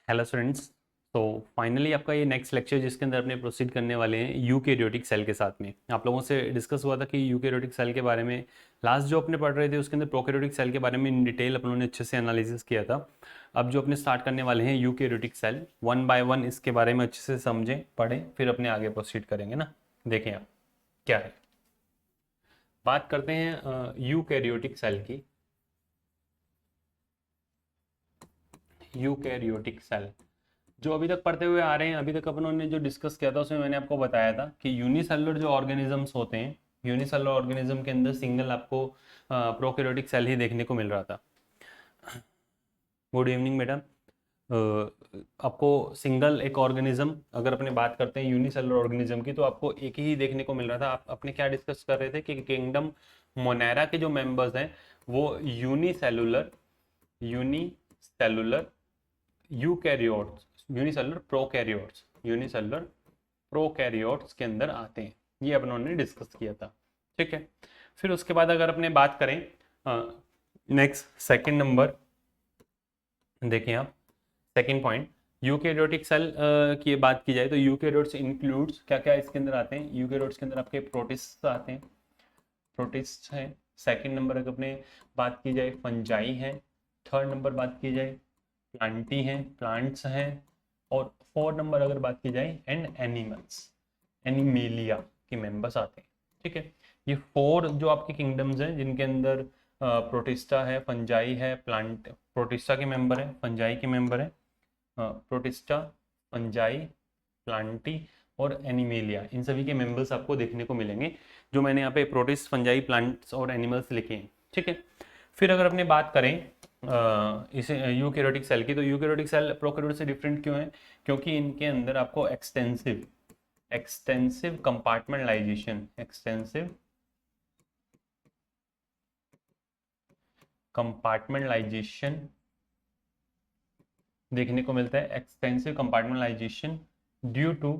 Hello students. तो finally आपका ये नेक्स्ट लेक्चर जिसके अंदर अपने प्रोसीड करने वाले हैं यूकैरियोटिक सेल के साथ में। आप लोगों से डिस्कस हुआ था कि यूकैरियोटिक सेल के बारे में लास्ट जो अपने पढ़ रहे थे उसके अंदर प्रोकैरियोटिक सेल के बारे में इन डिटेल अपन लोगों ने अच्छे से एनालिसिस किया था। अब जो अपने स्टार्ट करने वाले हैं eukaryotic cell, one by one इसके बारे में अच्छे से समझें, पढ़ें, फिर अपने आगे प्रोसीड करेंगे ना। देखें आप क्या है, बात करते हैं यूकैरियोटिक सेल की। यूकैरियोटिक सेल जो अभी तक पढ़ते हुए आ रहे हैं, अभी तक अपनों ने जो डिस्कस किया था उसमें मैंने आपको बताया था कि यूनिसेलुलर जो ऑर्गेनिजम्स होते हैं, यूनिसेलुलर ऑर्गेनिज्म के अंदर सिंगल आपको प्रोकैरियोटिक सेल ही देखने को मिल रहा था। Good evening madam. आपको सिंगल एक ऑर्गेनिज्म, अगर अपने बात करते हैं यूनिसेलुलर ऑर्गेनिज्म की, तो आपको एक ही देखने को मिल रहा था। आप अपने क्या डिस्कस कर रहे थे कि किंगडम मोनेरा के जो मेंबर्स हैं वो unicellular unicellular eukaryotes, unicellular prokaryotes के अंदर आते हैं। ये अपन ने डिस्कस किया था, ठीक है। फिर उसके बाद अगर अपने बात करें नेक्स्ट सेकंड नंबर, देखें आप सेकंड पॉइंट, यूकैरियोटिक सेल की बात की जाए तो यूकैरियोट्स इंक्लूड्स क्या क्या इसके अंदर आते हैं। यूकैरियोट्स के अंदर आपके प्रोटिस्ट आते हैं, प्रोटिस्ट हैं। सेकंड नंबर अगर अपने बात की जाए फंजाई हैं। थर्ड नंबर बात की जाए प्लांटी हैं, प्लांट्स हैं। और फोर्थ नंबर अगर बात की जाए एंड एनिमल्स, एनिमेलिया के मेंबर्स आते हैं, ठीक है। ये फोर जो आपके किंगडम्स हैं जिनके अंदर प्रोटिस्टा है, फंजाई है, प्लांट, प्रोटिस्टा के मेंबर है, फंजाई के मेंबर है, प्रोटिस्टा, फंजाई, प्लांटी और एनिमेलिया, इन सभी के मेंबर्स आपको देखने को मिलेंगे जो मैंने यहाँ पे प्रोटिस्ट, फंजाई, प्लांट्स और एनिमल्स लिखे हैं, ठीक है। फिर अगर अपने बात करें इसे यूकैरियोटिक सेल की, तो यूकैरियोटिक सेल प्रोकैरियोट से डिफरेंट क्यों है? क्योंकि इनके अंदर आपको एक्सटेंसिव एक्सटेंसिव कंपार्टमेंटलाइजेशन कंपार्टमेंटलाइजेशन देखने को मिलता है। Extensive compartmentalisation due to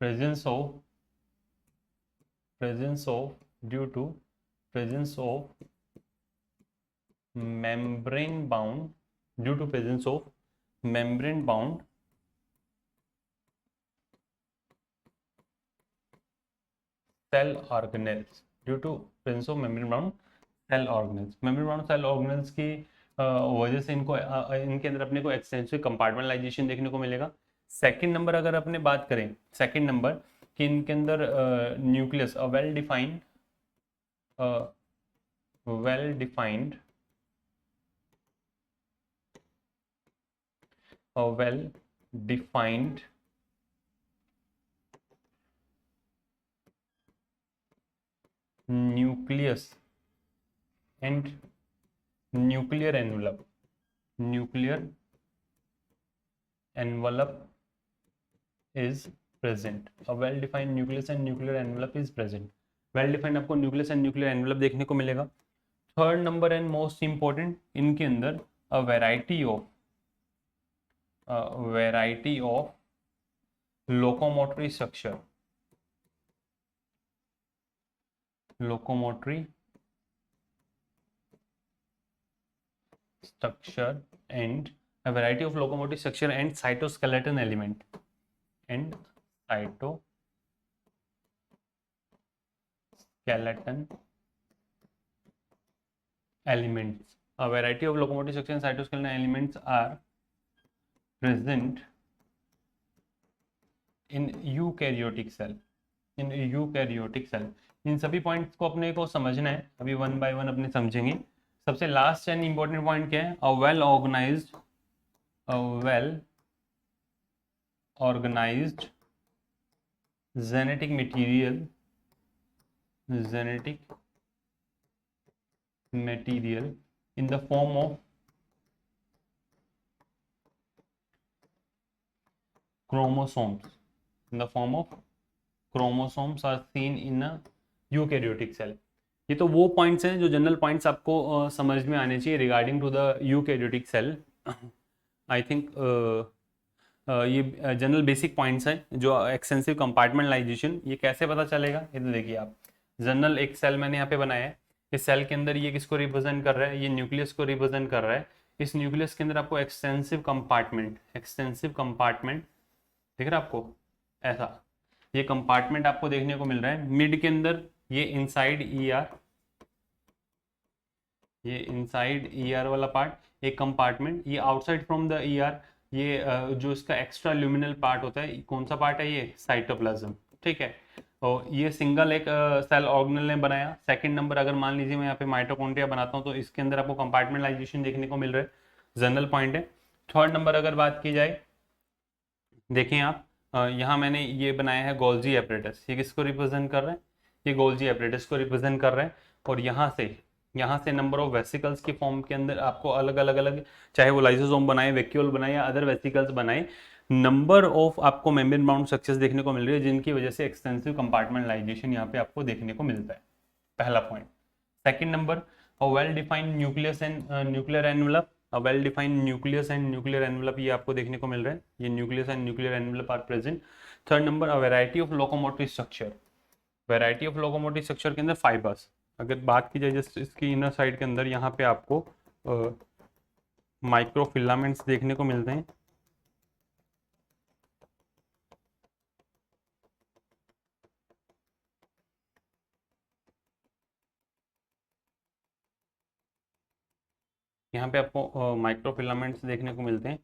presence of due to presence of membrane bound due to presence of membrane bound cell organelles due to presence of membrane bound cell organelles की वजह से इनको इनके अंदर अपने को एक्सटेंसिव कंपार्टमेंटलाइजेशन देखने को मिलेगा। सेकंड नंबर अगर अपने बात करें, सेकंड नंबर कि इनके अंदर nucleus well defined well defined nucleus and nuclear envelope is present। a well defined nucleus and nuclear envelope is present। well defined आपको nucleus and nuclear envelope देखने को मिलेगा। Third number and most important, इनके अंदर a variety of locomotory structure and a variety of locomotive structure and cytoskeleton element a variety of locomotive structure and cytoskeleton elements are present in eukaryotic cell। इन सभी points को अपने को समझना है, अभी one by one अपने समझेंगे। सबसे लास्ट एंड इंपॉर्टेंट पॉइंट क्या है? A well organised genetic material in the form of chromosomes are seen in a eukaryotic cell। ये तो वो पॉइंट्स हैं जो जनरल पॉइंट्स आपको समझ में आने चाहिए regarding to the eukaryotic cell. I think ये जनरल बेसिक पॉइंट्स हैं। जो एक्सटेंसिव कंपार्टमेंटलाइजेशन, ये कैसे पता चलेगा? ये तो देखिए आप, जनरल एक सेल मैंने यहाँ पे बनाया है, इस सेल के अंदर ये किसको रिप्रेजेंट कर रहा है, ये न्यूक्लियस को रिप्रेजेंट कर रहा है। इस न्यूक्लियस के अंदर आपको एक्सटेंसिव कंपार्टमेंट दिख रहा है आपको, ऐसा ये कंपार्टमेंट आपको देखने को मिल रहा है। मिड के अंदर ये इनसाइड ईआर, ये इनसाइड ईआर वाला पार्ट एक कंपार्टमेंट, ये आउटसाइड फ्रॉम द ईआर, ये जो इसका एक्स्ट्रा ल्यूमिनल पार्ट होता है, कौन सा पार्ट है, ये साइटोप्लाज्म। ठीक है, और ये सिंगल एक सेल ऑर्गेनेल ने बनाया। सेकंड नंबर अगर मान लीजिए मैं यहाँ पे माइटोकॉन्ड्रिया बनाता हूँ तो इसके अंदर आपको कंपार्टमेंटलाइजेशन देखने को मिल रहा है, जनरल पॉइंट है। थर्ड नंबर अगर बात की जाए, देखें आप यहाँ मैंने ये बनाया है गोल्जी एपरेटस, ये किसको रिप्रेजेंट कर रहा है, ये गोल्जी एपरेटस को रिप्रेजेंट कर रहा है। और यहाँ से नंबर ऑफ वेसिकल्स की फॉर्म के अंदर आपको अलग, चाहे वो लाइसोसोम बनाए, वैक्यूल बनाए या अदर वेसिकल्स बनाए, नंबर ऑफ आपको मेम्ब्रेन बाउंड स्ट्रक्चर्स देखने को मिल रही है, जिनकी वजह से एक्सटेंसिव कंपार्टमेंटलाइजेशन यहाँ पे आपको देखने को मिलता है, पहला point. Second number, well defined nucleus and nuclear envelope, well defined nucleus and nuclear envelope ये आपको देखने को मिल रहा है, ये nucleus and nuclear envelope are present. Third number, a variety of locomotive structure, variety of locomotive structure के अंदर फाइबर्स, अगर बात की जाए जस्ट इसकी इनर साइड के अंदर, यहाँ पे आपको माइक्रोफिलामेंट्स देखने को मिलते हैं। यहाँ पे आपको माइक्रोफिलामेंट्स देखने को मिलते हैं।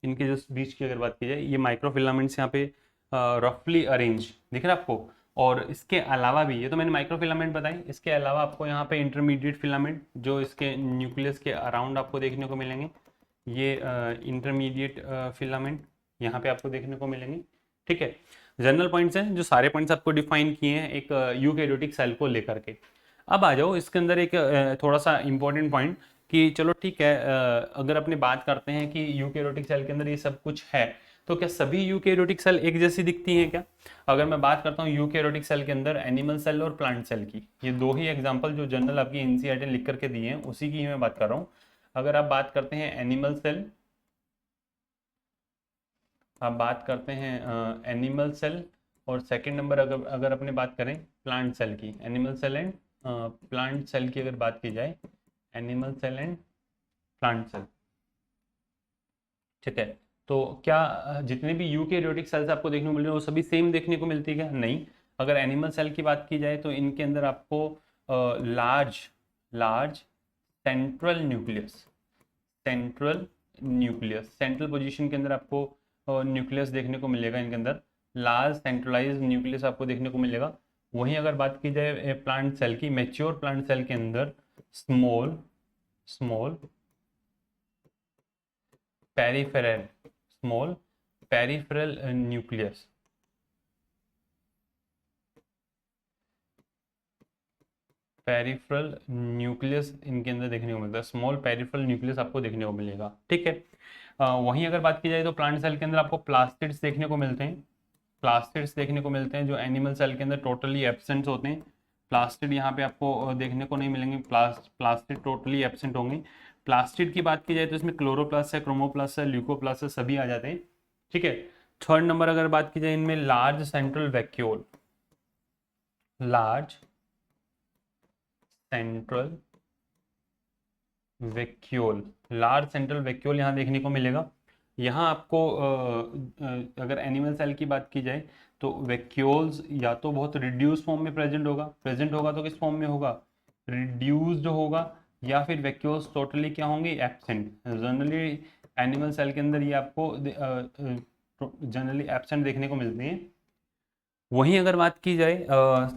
इनके जस्ट बीच की अगर बात की जाए, ये माइक्रोफिलामेंट्स यहाँ पे रफली अरेंज दिख रहा है आपको। और इसके अलावा भी, ये तो मैंने माइक्रोफिलामेंट बताई, इसके अलावा आपको यहाँ पे इंटरमीडिएट फिलामेंट जो इसके न्यूक्लियस के अराउंड आपको देखने को मिलेंगे, ये इंटरमीडिएट फिलामेंट यहाँ पे आपको देखने को मिलेंगे। ठीक है, जनरल पॉइंट्स हैं, जो सारे पॉइंट्स आपको डिफाइन किए हैं एक यूकैरियोटिक सेल को लेकर के। अब आ जाओ इसके अंदर एक थोड़ा सा इंपॉर्टेंट पॉइंट कि चलो ठीक है, अगर अपने बात करते हैं कि यूकैरियोटिक सेल के अंदर ये सब कुछ है, तो क्या सभी यूकैरियोटिक सेल एक जैसी दिखती हैं क्या? अगर मैं बात करता हूँ यूकैरियोटिक सेल के अंदर एनिमल सेल और प्लांट सेल की, ये दो ही एग्जांपल जो जनरल आपकी एनसीईआरटी ने लिख करके दिए हैं उसी की मैं बात कर रहा हूँ। अगर आप बात करते हैं एनिमल सेल, आप बात करते हैं एनिमल सेल, और सेकंड नंबर अगर अगर अपने बात करें प्लांट सेल की, animal cell and plant cell की अगर बात की जाए, animal cell and plant cell. ठीक है, तो क्या जितने भी यूकैरियोटिक सेल्स आपको देखने को मिल रहे हैं वो सभी सेम देखने को मिलती है क्या? नहीं। अगर एनिमल सेल की बात की जाए तो इनके अंदर आपको large large central nucleus, central position के अंदर आपको न्यूक्लियस देखने को मिलेगा, इनके अंदर लार्ज सेंट्रलाइज न्यूक्लियस आपको देखने को मिलेगा। वहीं अगर बात की जाए प्लांट सेल की, मेच्योर प्लांट सेल के अंदर small small peripheral small peripheral nucleus, peripheral nucleus इनके अंदर देखने को मिलता है, स्मॉल पेरिफेरल न्यूक्लियस आपको देखने को मिलेगा। ठीक है, वहीं अगर बात की जाए तो प्लांट सेल के अंदर आपको प्लास्टिड्स देखने को मिलते हैं, प्लास्टिड्स देखने को मिलते हैं जो एनिमल सेल के अंदर टोटली एब्सेंट होते हैं। प्लास्टिड यहाँ पे आपको देखने को नहीं मिलेंगे, प्लास्टिड टोटली एब्सेंट होंगे। प्लास्टिड की बात की जाए तो इसमें क्लोरोप्लास्ट है, क्रोमोप्लास्ट है, ल्यूकोप्लास्ट है, सभी आ जाते हैं। ठीक है, थर्ड नंबर अगर बात की जाए इनमें large central vacuole, large central vacuole, large central vacuole यहाँ देखने को मिलेगा। यहाँ आपको अगर एनिमल सेल की बात की जाए तो वैक्यूल्स या तो बहुत रिड्यूस फॉर्म में प्रेजेंट होगा तो किस फॉर्म में होगा, रिड्यूस्ड होगा, या फिर वैक्यूल्स टोटली क्या होंगे, एब्सेंट। जनरली एनिमल सेल के अंदर ये आपको जनरली एब्सेंट देखने को मिलती हैं। वहीं अगर बात की जाए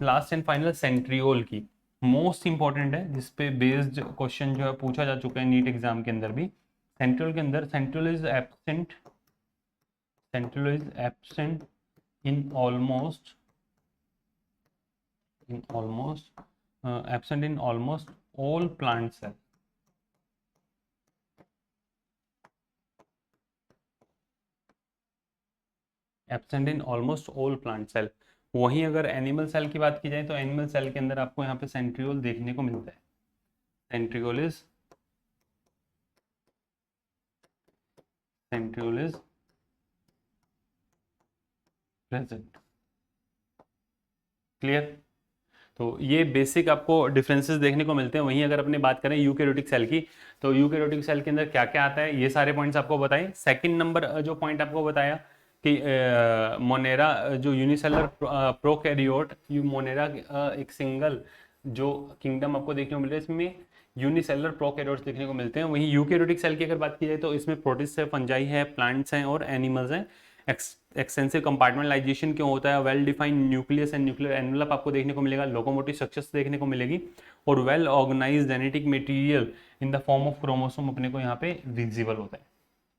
लास्ट एंड फाइनल सेंट्रियोल की, मोस्ट इंपॉर्टेंट है, जिस पे बेस्ड क्वेश्चन जो है पूछा जा चुका है नीट एग्जाम के अंदर भी। सेंट्रियोल के अंदर centriole is absent in almost absent in almost all plant cell, absent in almost all plant cell. वहीं अगर एनिमल सेल की बात की जाए तो एनिमल सेल के अंदर आपको यहाँ पे सेंट्रियोल देखने को मिलता है, सेंट्रियोल इज प्रेजेंट। क्लियर? तो ये बेसिक आपको डिफरेंसेस देखने को मिलते हैं। वहीं अगर अपने बात करें यूकैरियोटिक सेल की, तो यूकैरियोटिक सेल के अंदर क्या क्या आता है, ये सारे पॉइंट्स आपको बताए। सेकंड नंबर जो पॉइंट आपको बताया कि मोनेरा जो यूनिसेलर प्रोकैरियोट, मोनेरा एक सिंगल जो किंगडम आपको देखने को मिल रहा है, इसमें यूनिसेलर प्रोकैरियोट्स देखने को मिलते हैं। वहीं यूकैरियोटिक सेल की अगर बात की जाए तो इसमें प्रोटिस्ट है, फंजाई है, प्लांट्स हैं और एनिमल्स हैं। एक्सटेंसिव कंपार्टमेंटलाइजेशन क्यों होता है, well defined nucleus and nuclear envelope आपको देखने को मिलेगा, लोकोमोटिव स्ट्रक्चर्स देखने को मिलेगी, और well organised genetic material in the form of chromosome अपने को यहाँ पे विजिबल होता है।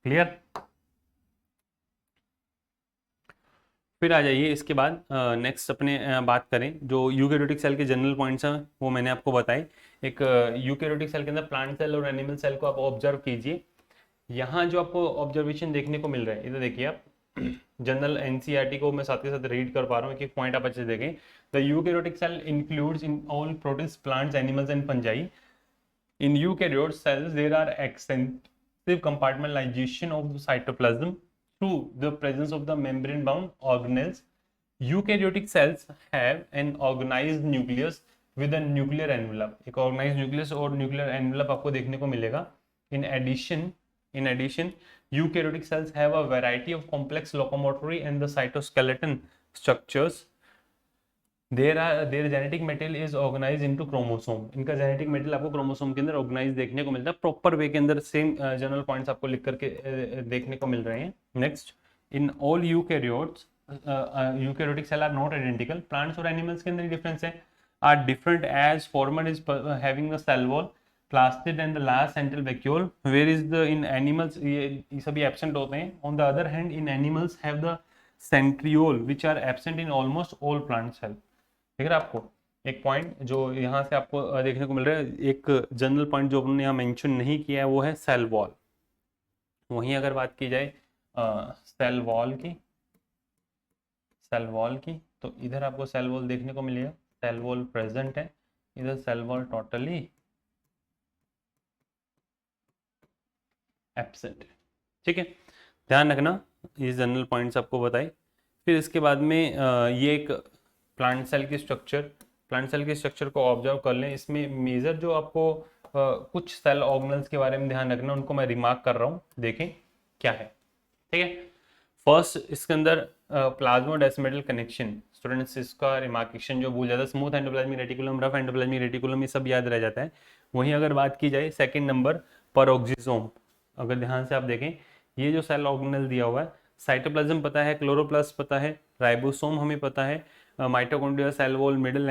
क्लियर। फिर आ जाइए इसके बाद नेक्स्ट अपने बात करें जो यूकैरियोटिक सेल के जनरल पॉइंट्स हैं वो मैंने आपको बताए। एक यूकैरियोटिक सेल के अंदर प्लांट सेल और एनिमल सेल को आप ऑब्जर्व कीजिए। यहाँ जो आपको ऑब्जर्वेशन देखने को मिल रहा है, इधर देखिए आप जनरल एनसीईआरटी को मैं साथ के साथ रीड कर पा रहा हूँ, एक पॉइंट आप अच्छे से देखें। The eukaryotic cell includes in all protist plants animals and fungi. In eukaryote cells, there are extensive compartmentalization of the cytoplasm through the presence of the membrane-bound organelles. Eukaryotic cells have an organized nucleus with a nuclear envelope. एक organized nucleus और nuclear envelope आपको देखने को मिलेगा. In addition, eukaryotic cells have a variety of complex locomotory and the cytoskeleton structures. Their genetic material is organized into chromosome. इनका genetic material आपको chromosome के अंदर ऑर्गेनाइज देखने को मिलता है, प्रॉपर वे के अंदर। सेम जनरल पॉइंट्स आपको लिख करके देखने को मिल रहे हैं। Next, in all eukaryotes eukaryotic cell are not identical. Plants और एनिमल्स के अंदर डिफरेंस है, are different as former is having the cell wall plastid and the large central vacuole, where is the in animals ये सभी absent होते हैं। On the other hand in animals have the centriole which are absent in almost all plant cell. ठीक है आपको एक point जो यहाँ से आपको देखने को मिल रहा है, एक जनरल पॉइंट जो हमने यहाँ मेंशन नहीं किया है वो है सेल वॉल। वहीं अगर बात की जाए सेल वॉल की तो इधर आपको सेल वॉल देखने को मिलेगा, सेल वॉल प्रेजेंट है, इधर सेल वॉल टोटली एब्सेंट है। ठीक है, ध्यान रखना, ये जनरल पॉइंट्स आपको बताए। फिर इसके बाद में ये एक प्लांट सेल की स्ट्रक्चर को ऑब्जर्व कर लें। इसमें मेजर जो आपको कुछ सेल ऑर्गेनल्स के बारे में ध्यान रखना, उनको मैं रिमार्क कर रहा हूँ, देखें क्या है। ठीक है, फर्स्ट इसके अंदर प्लाज्मोडेस्मेटल कनेक्शन। स्टूडेंट्स इसका रिमार्केशन जो भूल जाता है, smooth endoplasmic reticulum, rough endoplasmic reticulum, ये सब याद रह जाता है। वहीं अगर बात की जाए सेकंड नंबर पेरोक्सिसोम, अगर ध्यान से आप देखें ये जो सेल ऑर्गेनल दिया हुआ है, साइटोप्लाज्म पता है, क्लोरोप्लास्ट पता है, राइबोसोम हमें पता है, mitochondria, cell wall, middle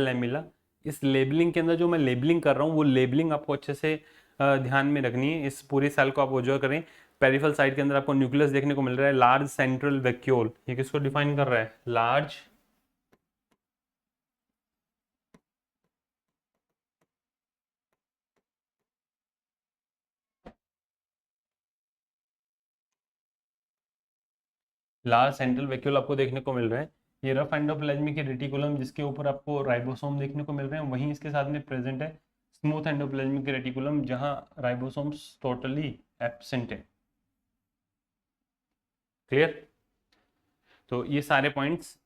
lamella. इस लेबलिंग के अंदर जो मैं लेबलिंग कर रहा हूँ वो लेबलिंग आपको अच्छे से ध्यान में रखनी है। इस पूरे सेल को आप ऑब्जर्व करें। पेरिफेरल साइड के अंदर आपको न्यूक्लियस देखने को मिल रहा है, लार्ज सेंट्रल वैक्यूल, ये किसको डिफाइन कर रहा है, लार्ज सेंट्रल वैक्यूल आपको देखने को मिल रहा है। ये रफ एंडोप्लाज्मिक रेटिकुलम जिसके ऊपर आपको राइबोसोम देखने को मिल रहे हैं, वहीं इसके साथ में प्रेजेंट है स्मूथ एंडोप्लाज्मिक रेटिकुलम जहां राइबोसोम्स टोटली एब्सेंट है। क्लियर। तो ये सारे पॉइंट्स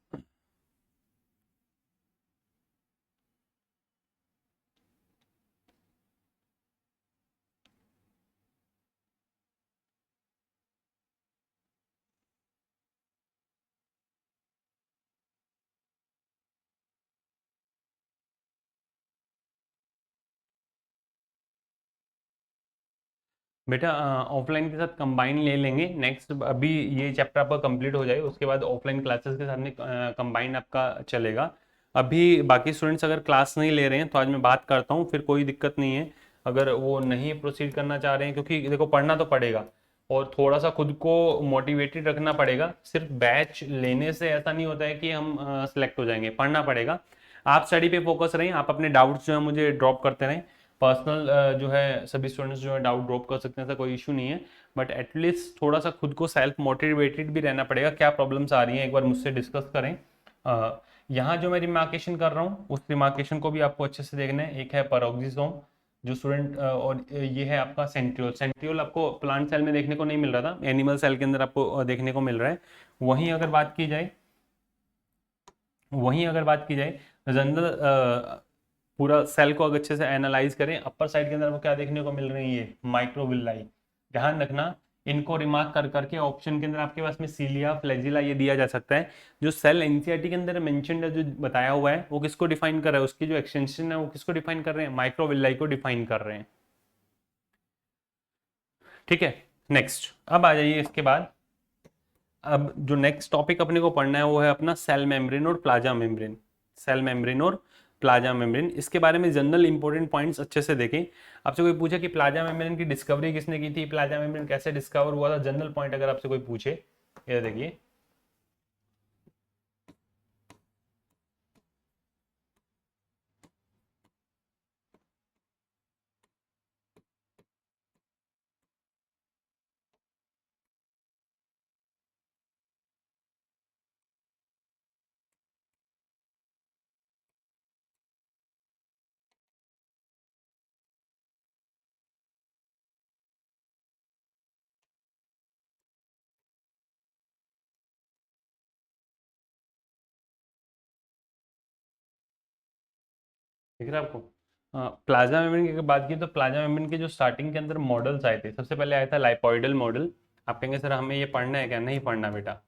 बेटा ऑफलाइन के साथ कंबाइन ले लेंगे। नेक्स्ट अभी ये चैप्टर आपका कंप्लीट हो जाए, उसके बाद ऑफलाइन क्लासेस के साथ में कंबाइन आपका चलेगा। अभी बाकी स्टूडेंट्स अगर क्लास नहीं ले रहे हैं तो आज मैं बात करता हूँ, फिर कोई दिक्कत नहीं है अगर वो नहीं प्रोसीड करना चाह रहे हैं, क्योंकि देखो पढ़ना तो पड़ेगा और थोड़ा सा खुद को मोटिवेटेड रखना पड़ेगा। सिर्फ बैच लेने से ऐसा नहीं होता है कि हम सेलेक्ट हो जाएंगे, पढ़ना पड़ेगा। आप स्टडी पे फोकस रहें, आप अपने डाउट्स जो है मुझे ड्रॉप करते रहें। पर्सनल जो है सभी स्टूडेंट्स जो है डाउट ड्रॉप कर सकते हैं, ऐसा कोई इशू नहीं है, बट एटलीस्ट थोड़ा सा खुद को सेल्फ मोटिवेटेड भी रहना पड़ेगा। क्या प्रॉब्लम्स आ रही हैं एक बार मुझसे डिस्कस करें। यहाँ जो मैं रिमार्केशन कर रहा हूँ उस रिमार्केशन को भी आपको अच्छे से देखना है। एक है पेरोक्सिसोम जो स्टूडेंट, और ये है आपका सेंट्रियोल आपको प्लांट सेल में देखने को नहीं मिल रहा था, एनिमल सेल के अंदर आपको देखने को मिल रहा है। वहीं अगर बात की जाए वहीं अगर बात की जाए जनरल पूरा सेल को अगर अच्छे से एनालाइज करें, अपर साइड के अंदर वो क्या देखने को मिल रही है, माइक्रोविल्लाई। ध्यान रखना, इनको रिमार्क कर करके ऑप्शन के अंदर आपके पास में सीलिया, फ्लैजिला ये दिया जा सकता है। जो सेल एनसीईआरटी के अंदर मेंशन्ड है, जो बताया हुआ है, वो किसको डिफाइन कर रहा है, उसकी जो एक्सटेंशन है वो किसको डिफाइन कर रहे हैं, माइक्रोविल्लाई को डिफाइन कर रहे हैं। ठीक है, नेक्स्ट अब आ जाइए इसके बाद। अब जो नेक्स्ट टॉपिक अपने को पढ़ना है वो है अपना सेल मेम्ब्रेन और प्लाज्मा मेम्ब्रेन। सेल मेम्ब्रेन और प्लाज्मा मेम्ब्रेन, इसके बारे में जनरल इंपॉर्टेंट पॉइंट्स अच्छे से देखें। आपसे कोई पूछे कि प्लाज्मा मेम्ब्रेन की डिस्कवरी किसने की थी, प्लाज्मा मेम्ब्रेन कैसे डिस्कवर हुआ था, जनरल पॉइंट अगर आपसे कोई पूछे, ये देखिए। दिख रहा है आपको? प्लाज्मा मेम्ब्रेन की अगर बात की तो प्लाज्मा मेम्ब्रेन के जो स्टार्टिंग के अंदर मॉडल्स आए थे, सबसे पहले आया था लाइपॉइडल मॉडल। आप कहेंगे सर हमें ये पढ़ना है क्या, नहीं पढ़ना बेटा।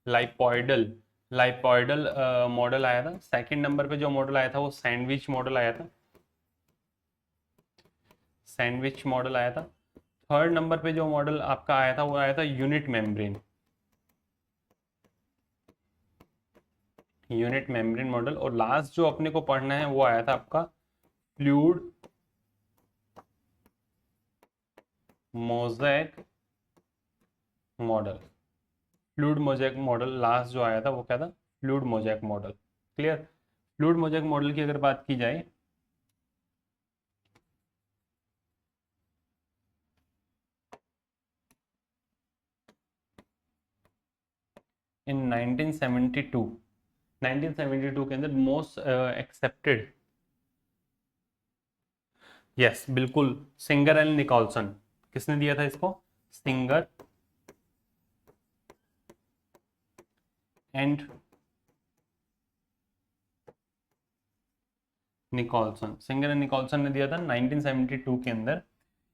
लाइपॉइडल लाइपॉइडल मॉडल आया था। सेकंड नंबर पे जो मॉडल आया था वो सैंडविच मॉडल आया था, सैंडविच मॉडल आया था। थर्ड नंबर पे जो मॉडल आपका आया था वो आया था unit membrane, unit membrane model. और लास्ट जो अपने को पढ़ना है वो आया था आपका fluid mosaic model. Fluid mosaic model last जो आया था वो क्या था, fluid mosaic model. Clear? Fluid mosaic model की अगर बात की जाए, इन 1972, 1972 के अंदर मोस्ट एक्सेप्टेड, यस बिल्कुल, सिंगर एंड निकोलसन। किसने दिया था इसको, Singer and Nicolson, Singer and Nicolson ने दिया था 1972 के अंदर।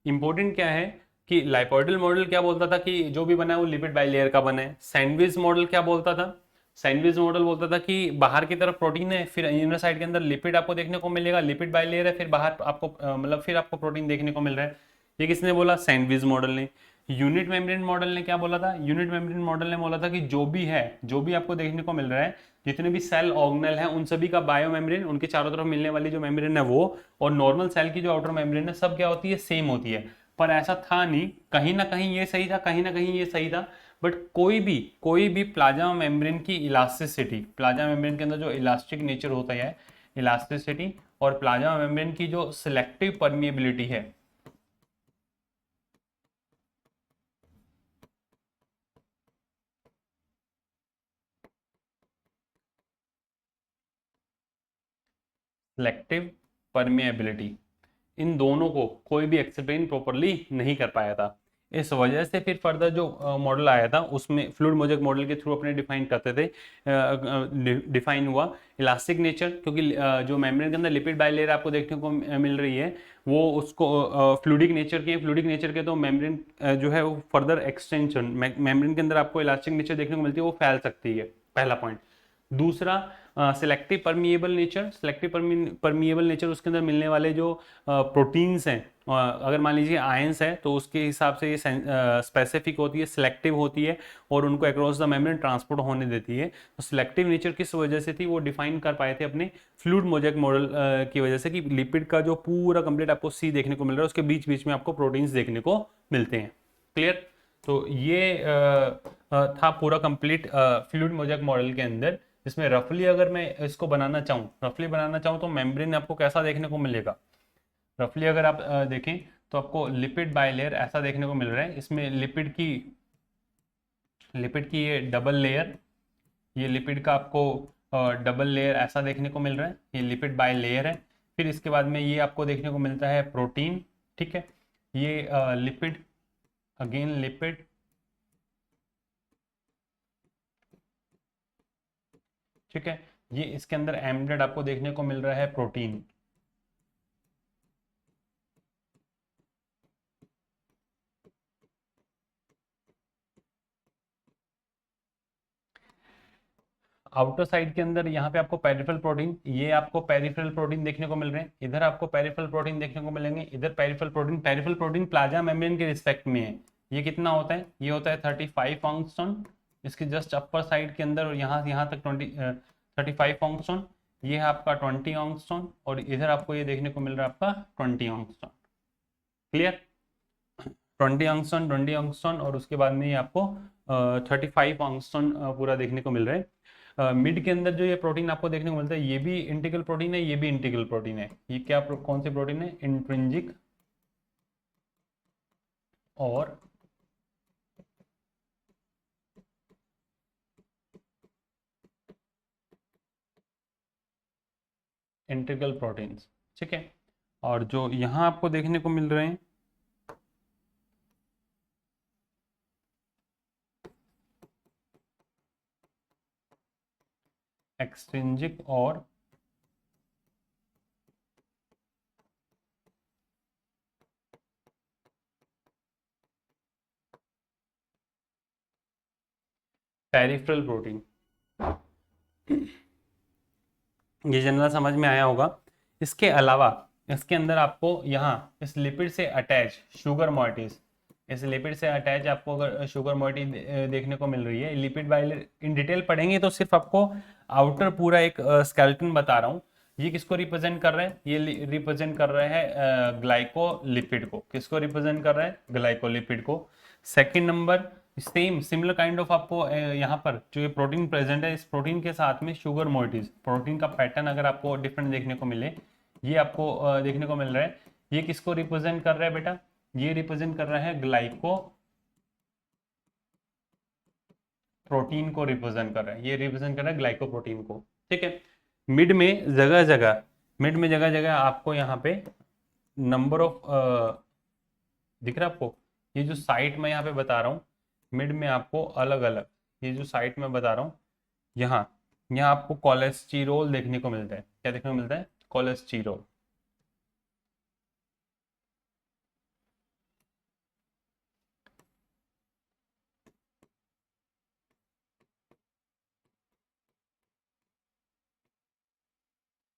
इंपॉर्टेंट क्या है कि लाइपोइडल मॉडल क्या बोलता था कि जो भी बना है वो लिपिड बाइलेयर का बना है। सैंडविच मॉडल क्या बोलता था, सैंडविच मॉडल बोलता था कि बाहर की तरफ प्रोटीन है, फिर इनर साइड के अंदर लिपिड आपको देखने को मिलेगा, लिपिड बाइलेयर है, फिर बाहर आपको मतलब फिर आपको प्रोटीन देखने को मिल रहा है। ये किसने बोला, सैंडविच मॉडल ने। यूनिट मेम्ब्रेन मॉडल ने क्या बोला था, यूनिट मेम्ब्रेन मॉडल ने बोला था कि जो भी है, जो भी आपको देखने को मिल रहा है, जितने भी सेल ऑर्गेनेल हैं उन सभी का बायो मेम्ब्रेन, उनके चारों तरफ मिलने वाली जो मेम्ब्रेन है वो, और नॉर्मल सेल की जो आउटर मेम्ब्रेन है, सब क्या होती है, सेम होती है। पर ऐसा था नहीं, कहीं ना कहीं ये सही था, कहीं ना कहीं ये सही था। बट कोई भी प्लाज्मा मेम्ब्रेन की इलास्टिसिटी, प्लाज्मा मेम्ब्रेन के अंदर जो इलास्टिक नेचर होता है, इलास्टिसिटी, और प्लाज्मा मेम्ब्रेन की जो सिलेक्टिव परमिएबिलिटी है, सिलेक्टिव परमिएबिलिटी, इन दोनों को कोई भी एक्सप्लेन प्रॉपरली नहीं कर पाया था। इस वजह से फिर फर्दर जो मॉडल आया था उसमें फ्लूइड मोज़ेक मॉडल के थ्रू अपने डिफाइन करते थे, डिफाइन हुआ इलास्टिक नेचर, क्योंकि जो मेम्ब्रेन के अंदर लिपिड बाइलेयर आपको देखने को मिल रही है वो उसको फ्लूइडिक नेचर की है, फ्लूइडिक नेचर के तो मेम्ब्रेन जो है वो फर्दर एक्सटेंशन, मेम्ब्रेन के अंदर आपको इलास्टिक नेचर देखने को मिलती है, वो फैल सकती है, पहला पॉइंट। दूसरा, selective permeable nature, selective permeable nature, उसके अंदर मिलने वाले जो प्रोटीन्स हैं, अगर मान लीजिए आयंस है तो उसके हिसाब से ये स्पेसिफिक होती है, सिलेक्टिव होती है, और उनको अक्रॉस द मेम्ब्रेन ट्रांसपोर्ट होने देती है। तो सिलेक्टिव नेचर किस वजह से थी, वो डिफाइन कर पाए थे अपने फ्लूइड मोज़ेक मॉडल की वजह से, कि लिपिड का जो पूरा कंप्लीट आपको सी देखने को मिल रहा है, उसके बीच बीच में आपको प्रोटीन्स देखने को मिलते हैं। क्लियर? तो ये था पूरा कंप्लीट फ्लूइड मोज़ेक मॉडल के अंदर, जिसमें रफली अगर मैं इसको बनाना चाहूँ, रफली बनाना चाहूँ तो मेम्ब्रेन आपको कैसा देखने को मिलेगा, रफली अगर आप देखें तो आपको लिपिड बाइलेयर ऐसा देखने को मिल रहा है। इसमें लिपिड की ये डबल लेयर, ये लिपिड का आपको डबल लेयर ऐसा देखने को मिल रहा है, ये लिपिड बाइलेयर है। फिर इसके बाद में ये आपको देखने को मिलता है प्रोटीन, ठीक है, ये लिपिड, अगेन लिपिड, ठीक है, ये इसके अंदर एम्बेडेड आपको देखने को मिल रहा है प्रोटीन। आउटर साइड के अंदर यहाँ पे आपको पेरिफेरल प्रोटीन, ये आपको पेरिफेरल प्रोटीन देखने को मिल रहे हैं, इधर आपको पेरिफेरल प्रोटीन देखने को मिलेंगे, इधर peripheral protein. Peripheral protein plasma membrane के रिस्पेक्ट में है। ये कितना होता है? ये होता है 35 एंगस्ट्रॉम। इसके जस्ट अपर साइड के अंदर और यहाँ तक 35 एंगस्ट्रॉम। ये है आपका 20 एंगस्ट्रॉम और इधर आपको ये देखने को मिल रहा है आपका 20 एंगस्ट्रॉम। क्लियर? 20 एंगस्ट्रॉम और उसके बाद में ये आपको 35 एंगस्ट्रॉम पूरा देखने को मिल रहा है। मिड के अंदर जो ये प्रोटीन आपको देखने को मिलता है, ये भी इंटीग्रल प्रोटीन है, ये भी इंटीग्रल प्रोटीन है। ये क्या कौन सी प्रोटीन है? इंट्रिंसिक और इंटीग्रल प्रोटीन्स। ठीक है, और जो यहाँ आपको देखने को मिल रहे हैं एक्सट्रिंसिक और पेरिफेरल प्रोटीन, ये जनरल समझ में आया होगा। इसके अलावा इसके अंदर आपको यहाँ इस लिपिड से अटैच शुगर मोइटीज, इस लिपिड से अटैच आपको अगर शुगर मोइटी देखने को मिल रही है, लिपिड बाइल इन डिटेल पढ़ेंगे तो सिर्फ आपको आउटर पूरा एक स्केलेटन बता रहा हूँ। ये किसको रिप्रेजेंट कर रहा है? ये रिप्रेजेंट कर रहा है ग्लाइकोलिपिड को। किसको रिप्रेजेंट कर रहा है? ग्लाइकोलिपिड को। Second number, same similar kind of आपको यहाँ पर जो ये प्रोटीन प्रेजेंट है, इस प्रोटीन के साथ में शुगर मोइटीज, प्रोटीन का पैटर्न अगर आपको डिफरेंट देखने को मिले, ये आपको देखने को मिल रहा है। ये किसको रिप्रेजेंट कर रहा है बेटा? ये रिप्रेजेंट कर रहा है ग्लाइको प्रोटीन को रिप्रेजेंट कर रहा है। ये रिप्रेजेंट कर रहा है ग्लाइको प्रोटीन को। ठीक है, मिड में जगह जगह, मिड में जगह जगह आपको यहाँ पे नंबर ऑफ दिख रहा है आपको? ये जो साइट में यहाँ पे बता रहा हूँ, मिड में आपको अलग अलग, ये जो साइट में बता रहा हूँ, यहाँ यहाँ आपको कोलेस्टेरोल देखने को मिलता है। क्या देखने को मिलता है? कोलेस्टेरोल।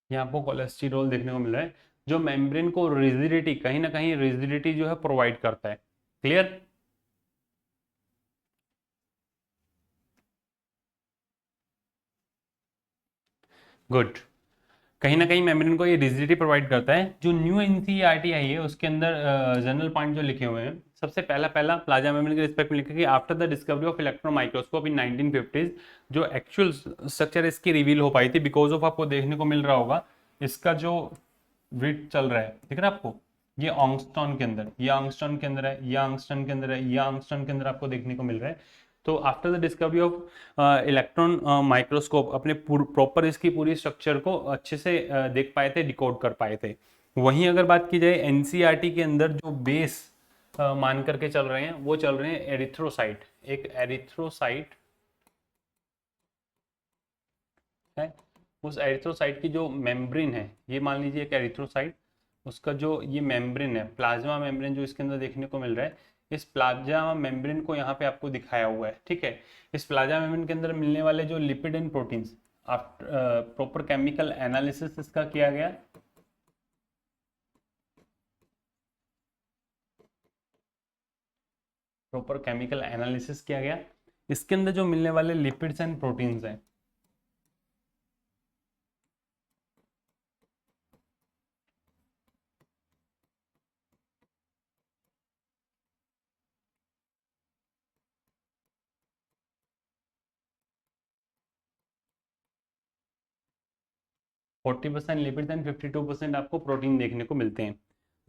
यहाँ आपको कोलेस्टेरोल देखने को मिल रहा है, जो मेम्ब्रेन को रिजिडिटी, कहीं ना कहीं रिजिडिटी जो है प्रोवाइड करता है। क्लियर? गुड। कहीं ना कहीं मेम्ब्रेन को ये रिजिडिटी प्रोवाइड करता है। जो न्यू एनसीईआरटी आई है उसके अंदर जनरल पॉइंट जो लिखे हुए हैं, सबसे पहला पहला प्लाज्मा मेम्ब्रेन के रिस्पेक्ट में लिखा कि after the discovery of electron microscope in 1950s, जो एक्चुअल स्ट्रक्चर इसकी रिवील हो पाई थी बिकॉज ऑफ, आपको देखने को मिल रहा होगा इसका जो विड्थ चल रहा है, दिख रहा है आपको? ये ऑंगस्ट्रॉन के अंदर, ये ऑंगस्ट्रॉन के अंदर है, ये ऑंगस्ट्रॉन के अंदर है, ये ऑंगस्ट्रॉन के अंदर आपको देखने को मिल रहा है। तो after the discovery of electron microscope अपने प्रॉपर इसकी पूरी स्ट्रक्चर को अच्छे से देख पाए थे, डिकोड कर पाए थे। वहीं अगर बात की जाए एनसीईआरटी के अंदर जो बेस मान करके चल रहे हैं, वो चल रहे हैं एरिथ्रोसाइट। एक एरिथ्रोसाइट है, उस एरिथ्रोसाइट की जो मेम्ब्रेन है, ये मान लीजिए एक एरिथ्रोसाइट, उसका जो ये मेम्ब्रेन है, प्लाज्मा मेम्ब्रेन जो इसके अंदर देखने को मिल रहा है, इस प्लाज्मा मेम्ब्रेन को यहाँ पे आपको दिखाया हुआ है। ठीक है, इस प्लाज्मा मेम्ब्रेन के अंदर मिलने वाले जो lipid and proteins, proper chemical analysis इसका किया गया, प्रॉपर केमिकल एनालिसिस किया गया। इसके अंदर जो मिलने वाले लिपिड्स एंड प्रोटीन्स हैं, 40% लिपिड्स एंड 52% आपको प्रोटीन देखने को मिलते हैं।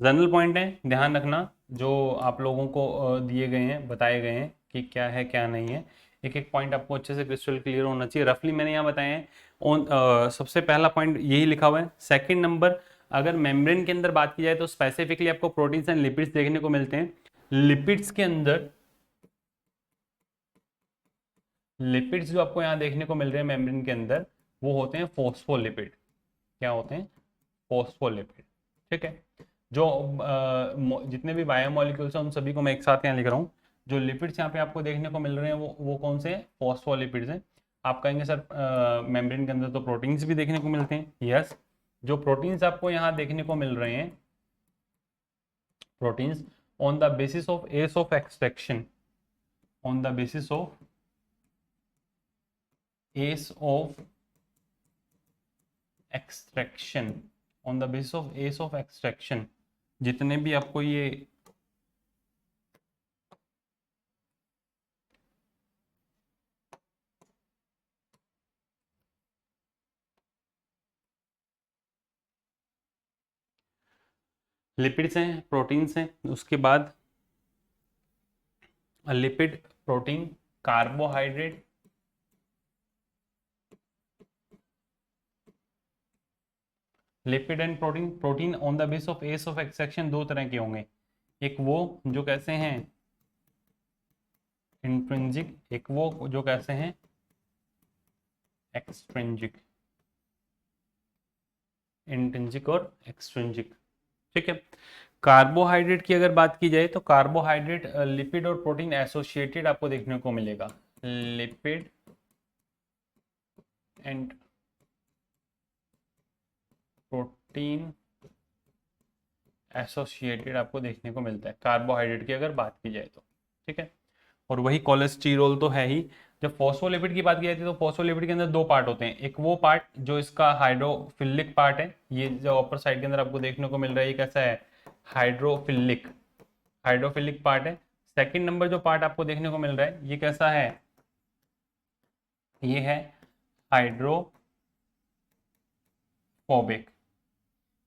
जनरल पॉइंट है, ध्यान रखना जो आप लोगों को दिए गए हैं, बताए गए हैं कि क्या है क्या नहीं है। एक एक पॉइंट आपको अच्छे से क्रिस्टल क्लियर होना चाहिए। रफली मैंने यहाँ बताए हैं। सबसे पहला पॉइंट यही लिखा हुआ है। सेकंड नंबर, अगर मेम्ब्रेन के अंदर बात की जाए तो स्पेसिफिकली आपको प्रोटीन्स एंड लिपिड्स देखने को मिलते हैं। लिपिड्स के अंदर, लिपिड्स जो आपको यहाँ देखने को मिल रहे हैं मेम्ब्रेन के अंदर, वो होते हैं फॉस्फोलिपिड। क्या होते हैं? फॉस्फोलिपिड। ठीक है। जो जितने भी बायोमोलिक्यूल्स हैं उन सभी को मैं एक साथ यहाँ लिख रहा हूँ। जो लिपिड्स यहाँ पे आपको देखने को मिल रहे हैं वो कौन से हैं? फॉस्फोलिपिड्स हैं। आप कहेंगे सर मेम्ब्रेन के अंदर तो प्रोटीन्स भी देखने को मिलते हैं। यस, जो प्रोटीन्स आपको यहाँ देखने को मिल रहे हैं, proteins on the basis of S of extraction, on the basis of S of extraction, on the basis of S of extraction, जितने भी आपको ये लिपिड्स हैं, प्रोटीन्स हैं, उसके बाद lipid, protein, carbohydrate, lipid and protein. Protein on the base of S of extraction दो तरह के होंगे, एक वो जो कैसे हैं इंट्रिंसिक, एक वो जो कैसे हैं एक्सट्रिंसिक, इंट्रिंसिक और एक्सट्रिंसिक। ठीक है। कार्बोहाइड्रेट की अगर बात की जाए तो कार्बोहाइड्रेट लिपिड और प्रोटीन एसोसिएटेड आपको देखने को मिलेगा। लिपिड एंड प्रोटीन एसोसिएटेड आपको देखने को मिलता है कार्बोहाइड्रेट की अगर बात की जाए तो। ठीक है। और वही कोलेस्टेरॉल तो है ही। जब फॉस्फोलिपिड की बात की जाती है तो फॉस्फोलिपिड के अंदर दो पार्ट होते हैं, एक वो पार्ट जो इसका हाइड्रोफिलिक पार्ट है, ये जो अपर साइड के अंदर आपको देखने को मिल रहा है ये कैसा है? हाइड्रोफिलिक, हाइड्रोफिलिक पार्ट है। सेकंड नंबर जो पार्ट आपको देखने को मिल रहा है ये कैसा है? ये है हाइड्रोफोबिक।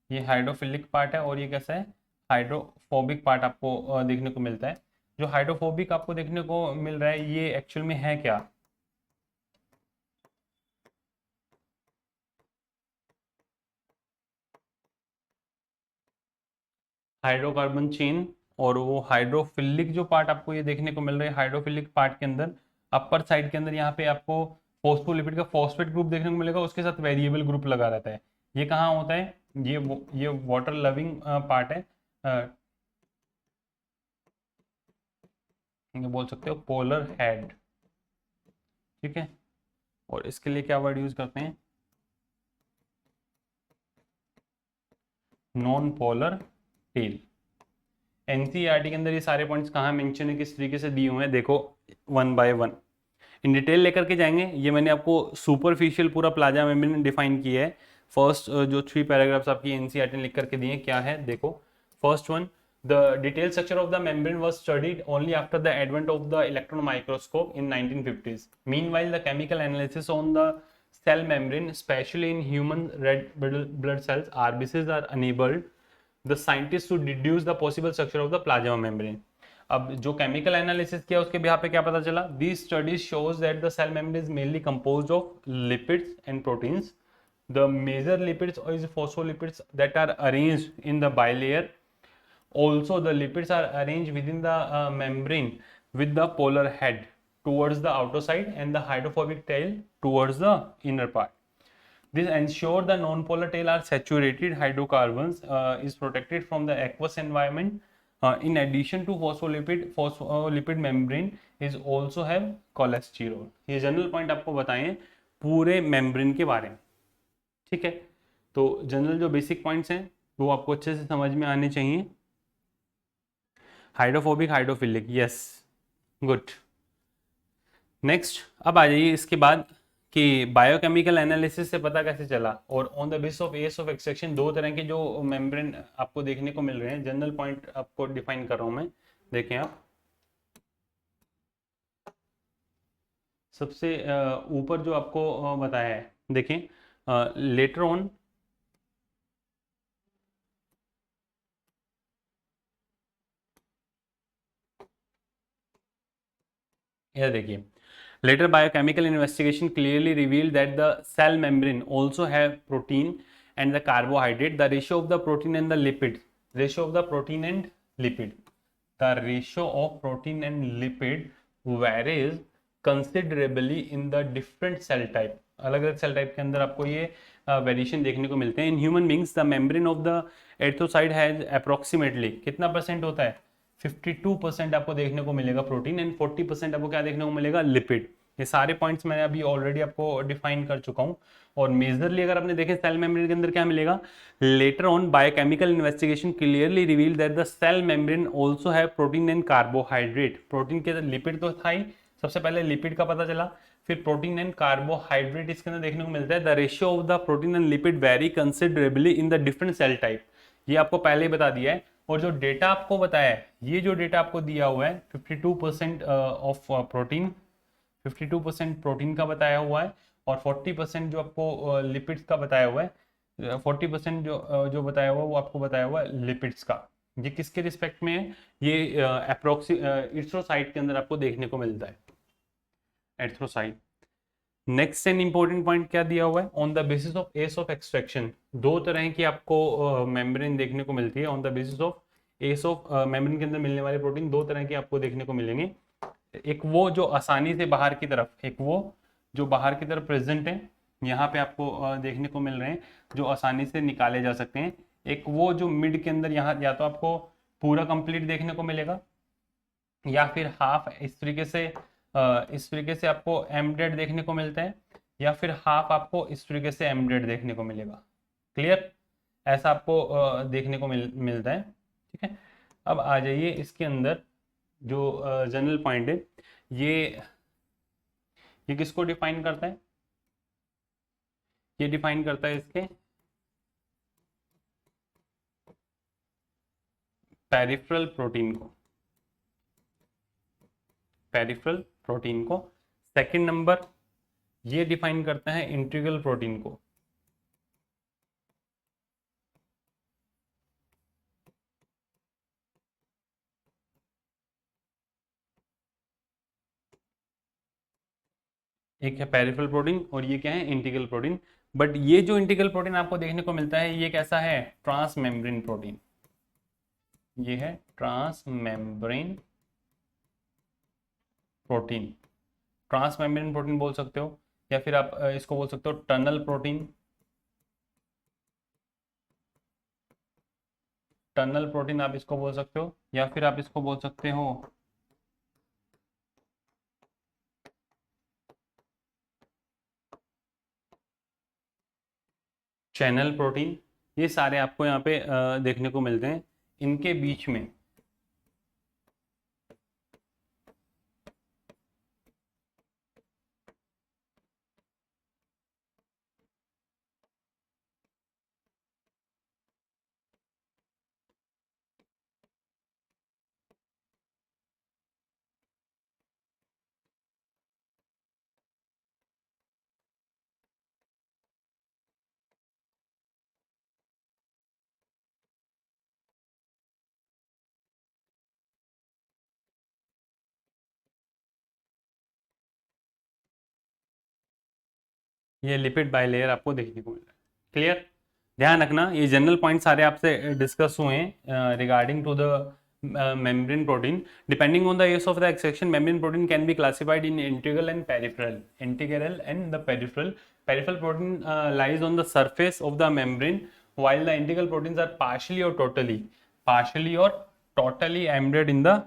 ये हाइड्रोफिलिक पार्ट है और ये कैसा है? हाइड्रोफोबिक पार्ट आपको देखने को मिलता है। जो हाइड्रोफोबिक आपको देखने को मिल रहा है ये एक्चुअल में है क्या? Hydrocarbon chain. और वो हाइड्रोफिलिक जो पार्ट आपको ये देखने को मिल रहा है, हाइड्रोफिलिक पार्ट के अंदर अपर साइड के अंदर यहाँ पे आपको फॉस्फोलिपिड का फॉस्फेट ग्रुप देखने को मिलेगा, उसके साथ वेरिएबल ग्रुप लगा रहता है। ये कहाँ होता है? ये वाटर लविंग पार्ट है। ये बोल सकते हो पोलर हेड। ठीक है। और इसके लिए क्या वर्ड यूज करते हैं? Non polar tail. एनसीईआरटी के अंदर ये सारे पॉइंट्स कहाँ मेंशन है, किस तरीके से दिए हुए हैं, देखो one by one in detail लेकर के जाएंगे। ये मैंने आपको सुपरफिशियल पूरा प्लाज्मा मेम्ब्रेन डिफाइन किया है। फर्स्ट जो 3 पैराग्राफ्स आपकी एनसीईआरटी ने लिख करके दिए क्या है देखो। First one, the detail structure of the membrane was studied only after the advent of the electron microscope in 1950s। Meanwhile the chemical analysis on the cell membrane, especially in human red blood cells RBCs, are enabled the scientists to deduce the possible structure of the plasma membrane। अब जो chemical analysis किया उसके behalf पे क्या पता चला? These studies shows that the cell membrane is mainly composed of lipids and proteins। The major lipids is phospholipids that are arranged in the bilayer। Also the lipids are arranged within the membrane with the polar head towards the outer side and the hydrophobic tail towards the inner part। This ensure the non-polar tail are saturated hydrocarbons, is protected from the aqueous environment। In addition to phospholipid membrane is also have cholesterol। ये general point आपको बताएं पूरे membrane के बारे में। ठीक है। तो जनरल जो बेसिक पॉइंट्स हैं वो आपको अच्छे से समझ में आने चाहिए। Hydrophobic, hydrophilic, yes, good. Next अब आ जाइए इसके बाद कि बायोकेमिकल एनालिसिस से पता कैसे चला और on the basis of S of extraction दो तरह के जो मेम्ब्रेन आपको देखने को मिल रहे हैं। जनरल पॉइंट आपको डिफाइन कर रहा हूं मैं, देखें आप। सबसे ऊपर जो आपको बताया है देखें, लेटर ऑन यह देखिए, later biochemical investigation clearly revealed that the cell membrane also have protein and the carbohydrate। The ratio of the protein and the lipid, ratio of the protein and lipid, the ratio of protein and lipid varies considerably in the different cell type. अलग अलग cell type के अंदर आपको ये variation देखने को मिलते हैं। In human beings the membrane of the erythrocyte has approximately कितना परसेंट होता है, 52% आपको देखने को मिलेगा प्रोटीन एंड 40% आपको क्या देखने को मिलेगा, लिपिड। ये सारे पॉइंट्स मैंने अभी ऑलरेडी आपको डिफाइन कर चुका हूँ। और मेजरली अगर आपने देखे सेल मेम्ब्रेन के अंदर क्या मिलेगा, later on biochemical investigation clearly reveal that the cell membrane also have protein and carbohydrate. Protein के लिपिड तो था ही, सबसे पहले लिपिड का पता चला, फिर प्रोटीन एंड कार्बोहाइड्रेट इसके अंदर देखने को मिलता है। The ratio of the protein and lipid vary considerably in the different cell type, ये आपको पहले ही बता दिया है। और जो डेटा आपको बताया है, ये जो डेटा आपको दिया हुआ है 52% ऑफ प्रोटीन, 52% प्रोटीन का बताया हुआ है और 40% जो आपको लिपिड्स का बताया हुआ है, 40% जो बताया हुआ है वो आपको बताया हुआ है लिपिड्स का। ये किसके रिस्पेक्ट में है, ये एरिथ्रोसाइट के अंदर आपको देखने को मिलता है, erythrocyte. Next and important point क्या दिया हुआ है, on the basis of S of extraction. दो तरह की आपको मेम्ब्रेन देखने को मिलती है on the basis of S of membrane के अंदर मिलने वाले प्रोटीन दो तरह के आपको देखने को मिलेंगे। एक वो जो आसानी से बाहर की तरफ, एक वो जो बाहर की तरफ प्रेजेंट है, यहाँ पे आपको देखने को मिल रहे हैं जो आसानी से निकाले जा सकते हैं। एक वो जो मिड के अंदर यहाँ या तो आपको पूरा कंप्लीट देखने को मिलेगा या फिर हाफ, इस तरीके से आपको एम्बेडेड देखने को मिलता है, या फिर हाफ आपको इस तरीके से एम्बेडेड देखने को मिलेगा। क्लियर, ऐसा आपको देखने को मिलता है। ठीक है, अब आ जाइए इसके अंदर जो जनरल पॉइंट है, ये किसको डिफाइन करता है, ये डिफाइन करता है इसके पेरिफेरल प्रोटीन को, पेरिफेरल प्रोटीन को। सेकंड नंबर ये डिफाइन करता है इंटीग्रल प्रोटीन को। एक है पेरिफेरल प्रोटीन और ये क्या है, इंटीग्रल प्रोटीन। बट ये जो इंटीग्रल प्रोटीन आपको देखने को मिलता है ये कैसा है, ट्रांस मेम्ब्रेन प्रोटीन। ये है transmembrane protein. Transmembrane protein बोल सकते हो, या फिर आप इसको बोल सकते हो टनल प्रोटीन। टनल प्रोटीन आप इसको बोल सकते हो, या फिर आप इसको बोल सकते हो चैनल प्रोटीन। ये सारे आपको यहाँ पे देखने को मिलते हैं। इनके बीच में ये लिपिड बाइलेयर आपको देखने को मिल रहा है। क्लियर, ध्यान रखना ये जनरल पॉइंट सारे आपसे डिस्कस हुए हैं regarding to the membrane protein. Depending on the age of the extraction, membrane protein can be classified in integral and peripheral. Integral and the peripheral. Peripheral protein lies on the surface of the membrane, while the integral proteins are partially or totally embedded in the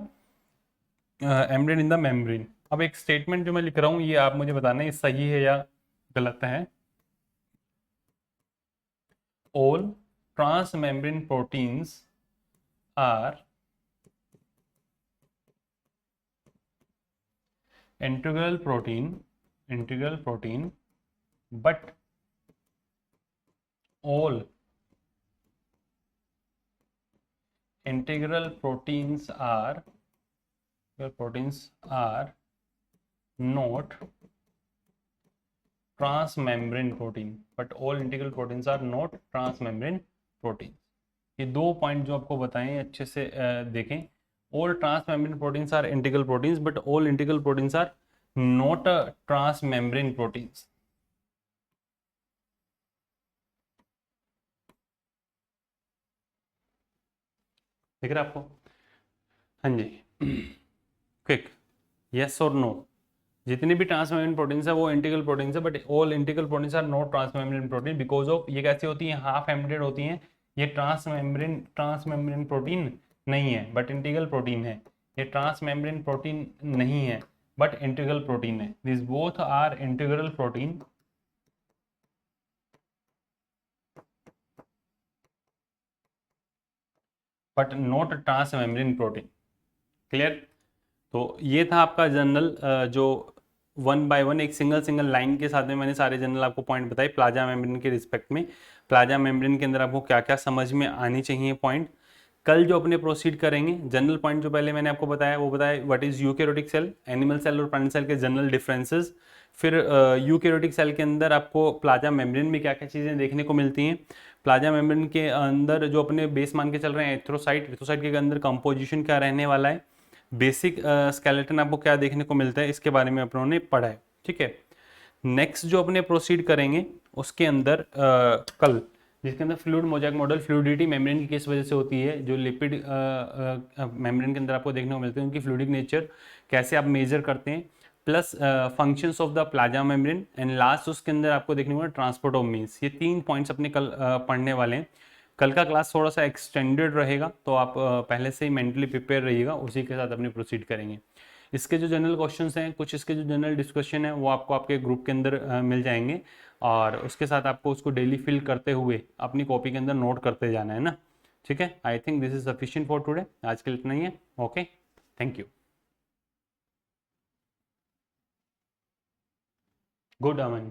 membrane. अब एक statement जो मैं लिख रहा हूँ ये आप मुझे बताना है सही है या गलत है। All transmembrane proteins are integral protein, but all integral proteins are not transmembrane protein, but all integral proteins are not transmembrane proteins. ये दो पॉइंट जो आपको बताएं अच्छे से देखें। all transmembrane proteins are integral proteins, but all integral proteins are not transmembrane proteins. दिख रहा है आपको? हाँ जी, क्विक, यस और नो। जितने भी ट्रांसमेम्ब्रेन प्रोटीन्स है वो इंटीग्रल प्रोटीन्स है, but all integral proteins are not transmembrane protein because of ये कैसी होती है, हाफ एम्बेडेड होती हैं, ये ट्रांसमेम्ब्रेन प्रोटीन नहीं है बट इंटीग्रल प्रोटीन है। ये ट्रांसमेम्ब्रेन प्रोटीन नहीं है बट इंटीग्रल प्रोटीन है। This both are integral protein but not transmembrane protein. Clear? तो ये था आपका जनरल जो वन बाय वन एक सिंगल सिंगल लाइन के साथ में मैंने सारे जनरल आपको पॉइंट बताए प्लाज्मा मेम्ब्रेन के रिस्पेक्ट में। प्लाज्मा मेम्ब्रेन के अंदर आपको क्या क्या समझ में आनी चाहिए पॉइंट। कल जो अपने प्रोसीड करेंगे जनरल पॉइंट जो पहले मैंने आपको बताया वो बताया what is eukaryotic cell, animal cell और प्लांट सेल के जनरल डिफरेंसेस। फिर यूकैरियोटिक सेल के अंदर आपको प्लाज्मा मेम्ब्रेन में क्या क्या चीज़ें देखने को मिलती हैं। प्लाज्मा मेम्ब्रेन के अंदर जो अपने बेस मान के चल रहे हैं एरिथ्रोसाइट के अंदर कंपोजिशन क्या रहने वाला है, बेसिक स्केलेटन आपको क्या देखने को मिलता है, इसके बारे में अपनों ने पढ़ा है। ठीक है, नेक्स्ट जो अपने प्रोसीड करेंगे उसके अंदर कल जिसके अंदर fluid mosaic model fluidity membrane की किस वजह से होती है, जो लिपिड मेम्ब्रेन के अंदर आपको देखने को मिलते हैं उनकी फ्लूइडिक नेचर कैसे आप मेजर करते हैं, plus functions of the plasma membrane, and last उसके अंदर आपको देखने को ट्रांसपोर्ट ऑफ मीन्स। ये 3 पॉइंट्स अपने कल पढ़ने वाले हैं। कल का क्लास थोड़ा सा एक्सटेंडेड रहेगा तो आप पहले से ही मेंटली प्रिपेयर रहिएगा, उसी के साथ अपने प्रोसीड करेंगे। इसके जो जनरल क्वेश्चंस हैं, कुछ इसके जो जनरल डिस्कशन है वो आपको आपके ग्रुप के अंदर मिल जाएंगे, और उसके साथ आपको उसको डेली फिल करते हुए अपनी कॉपी के अंदर नोट करते जाना है ना। ठीक है, I think this is sufficient for today. आज के लिए इतना ही है। Okay, thank you. Good Aman.